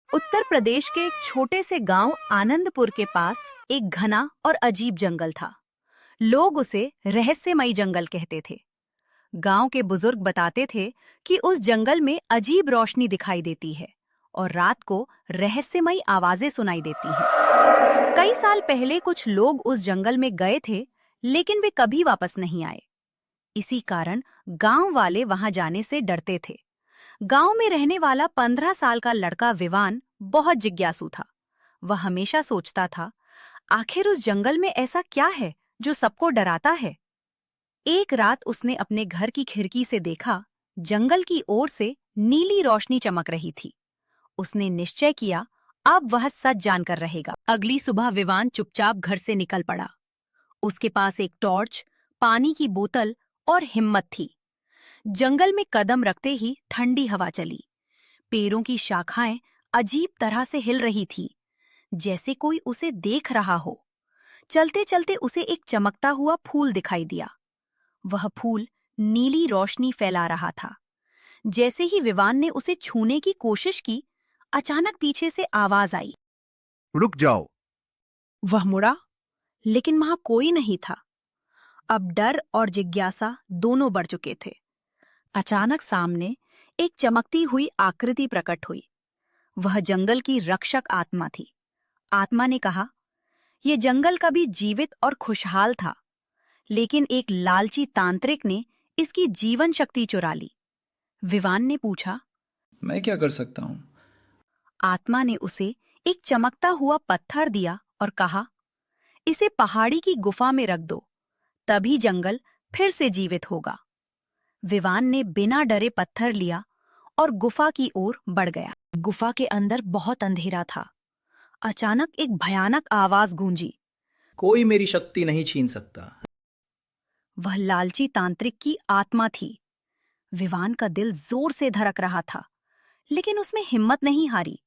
उत्तर प्रदेश के एक छोटे से गांव आनंदपुर के पास एक घना और अजीब जंगल था। लोग उसे रहस्यमयी जंगल कहते थे। गांव के बुजुर्ग बताते थे कि उस जंगल में अजीब रोशनी दिखाई देती है और रात को रहस्यमयी आवाजें सुनाई देती हैं। कई साल पहले कुछ लोग उस जंगल में गए थे, लेकिन वे कभी वापस नहीं आए। इसी कारण गांव वाले वहां जाने से डरते थे। गांव में रहने वाला 15 साल का लड़का विवान बहुत जिज्ञासु था। वह हमेशा सोचता था, आखिर उस जंगल में ऐसा क्या है जो सबको डराता है। एक रात उसने अपने घर की खिड़की से देखा, जंगल की ओर से नीली रोशनी चमक रही थी। उसने निश्चय किया, अब वह सच जानकर रहेगा। अगली सुबह विवान चुपचाप घर से निकल पड़ा। उसके पास एक टॉर्च, पानी की बोतल और हिम्मत थी। जंगल में कदम रखते ही ठंडी हवा चली। पेड़ों की शाखाएं अजीब तरह से हिल रही थी, जैसे कोई उसे देख रहा हो। चलते चलते उसे एक चमकता हुआ फूल दिखाई दिया। वह फूल नीली रोशनी फैला रहा था। जैसे ही विवान ने उसे छूने की कोशिश की, अचानक पीछे से आवाज आई, रुक जाओ। वह मुड़ा, लेकिन वहां कोई नहीं था। अब डर और जिज्ञासा दोनों बढ़ चुके थे। अचानक सामने एक चमकती हुई आकृति प्रकट हुई। वह जंगल की रक्षक आत्मा थी। आत्मा ने कहा, यह जंगल कभी जीवित और खुशहाल था, लेकिन एक लालची तांत्रिक ने इसकी जीवन शक्ति चुरा ली। विवान ने पूछा, मैं क्या कर सकता हूँ? आत्मा ने उसे एक चमकता हुआ पत्थर दिया और कहा, इसे पहाड़ी की गुफा में रख दो, तभी जंगल फिर से जीवित होगा। विवान ने बिना डरे पत्थर लिया और गुफा की ओर बढ़ गया। गुफा के अंदर बहुत अंधेरा था। अचानक एक भयानक आवाज गूंजी, कोई मेरी शक्ति नहीं छीन सकता। वह लालची तांत्रिक की आत्मा थी। विवान का दिल जोर से धड़क रहा था, लेकिन उसमें हिम्मत नहीं हारी।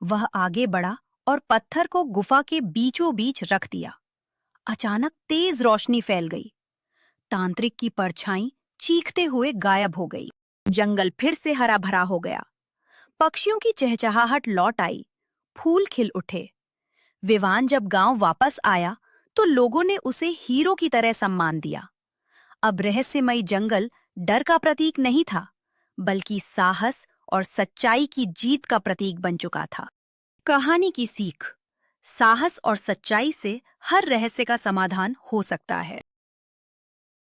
वह आगे बढ़ा और पत्थर को गुफा के बीचों बीच रख दिया। अचानक तेज रोशनी फैल गई। तांत्रिक की परछाई चीखते हुए गायब हो गई। जंगल फिर से हरा भरा हो गया। पक्षियों की चहचहाहट लौट आई। फूल खिल उठे। विवान जब गांव वापस आया तो लोगों ने उसे हीरो की तरह सम्मान दिया। अब रहस्यमयी जंगल डर का प्रतीक नहीं था, बल्कि साहस और सच्चाई की जीत का प्रतीक बन चुका था। कहानी की सीख, साहस और सच्चाई से हर रहस्य का समाधान हो सकता है।